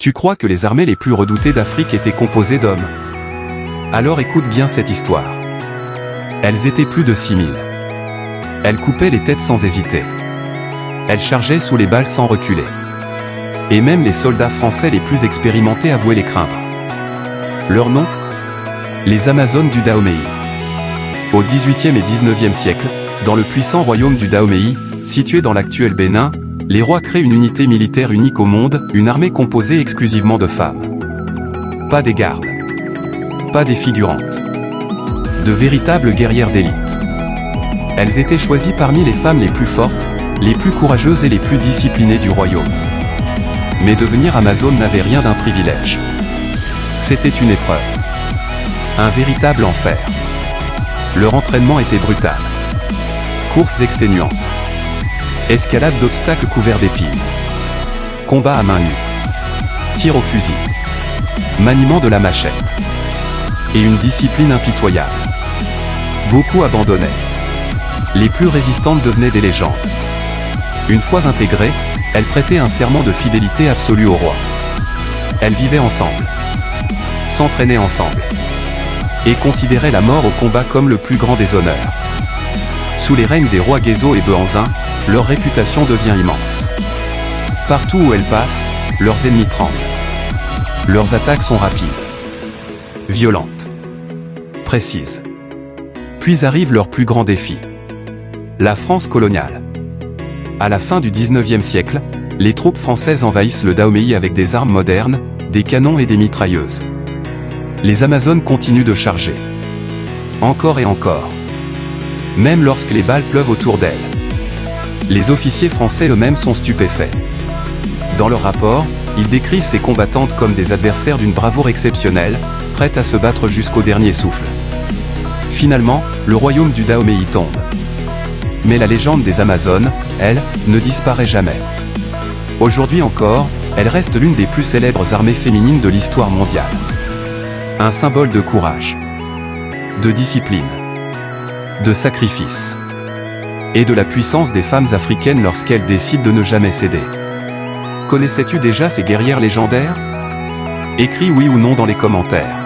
Tu crois que les armées les plus redoutées d'Afrique étaient composées d'hommes? Alors écoute bien cette histoire. Elles étaient plus de 6000. Elles coupaient les têtes sans hésiter. Elles chargeaient sous les balles sans reculer. Et même les soldats français les plus expérimentés avouaient les craindre. Leur nom? Les Amazones du Dahomey. Au XVIIIe et XIXe siècle, dans le puissant royaume du Dahomey, situé dans l'actuel Bénin, les rois créent une unité militaire unique au monde, une armée composée exclusivement de femmes. Pas des gardes. Pas des figurantes. De véritables guerrières d'élite. Elles étaient choisies parmi les femmes les plus fortes, les plus courageuses et les plus disciplinées du royaume. Mais devenir Amazone n'avait rien d'un privilège. C'était une épreuve. Un véritable enfer. Leur entraînement était brutal. Courses exténuantes. Escalade d'obstacles couverts d'épines. Combat à main nue. Tir au fusil. Maniement de la machette. Et une discipline impitoyable. Beaucoup abandonnaient. Les plus résistantes devenaient des légendes. Une fois intégrées, elles prêtaient un serment de fidélité absolue au roi. Elles vivaient ensemble. S'entraînaient ensemble. Et considéraient la mort au combat comme le plus grand des honneurs. Sous les règnes des rois Guézo et Behanzin, leur réputation devient immense. Partout où elles passent, leurs ennemis tremblent. Leurs attaques sont rapides, violentes, précises. Puis arrive leur plus grand défi. La France coloniale. À la fin du XIXe siècle, les troupes françaises envahissent le Dahomey avec des armes modernes, des canons et des mitrailleuses. Les Amazones continuent de charger. Encore et encore. Même lorsque les balles pleuvent autour d'elles. Les officiers français eux-mêmes sont stupéfaits. Dans leur rapport, ils décrivent ces combattantes comme des adversaires d'une bravoure exceptionnelle, prêtes à se battre jusqu'au dernier souffle. Finalement, le royaume du Dahomey tombe. Mais la légende des Amazones, elle, ne disparaît jamais. Aujourd'hui encore, elle reste l'une des plus célèbres armées féminines de l'histoire mondiale. Un symbole de courage, de discipline, de sacrifice, et de la puissance des femmes africaines lorsqu'elles décident de ne jamais céder. Connaissais-tu déjà ces guerrières légendaires? Écris oui ou non dans les commentaires.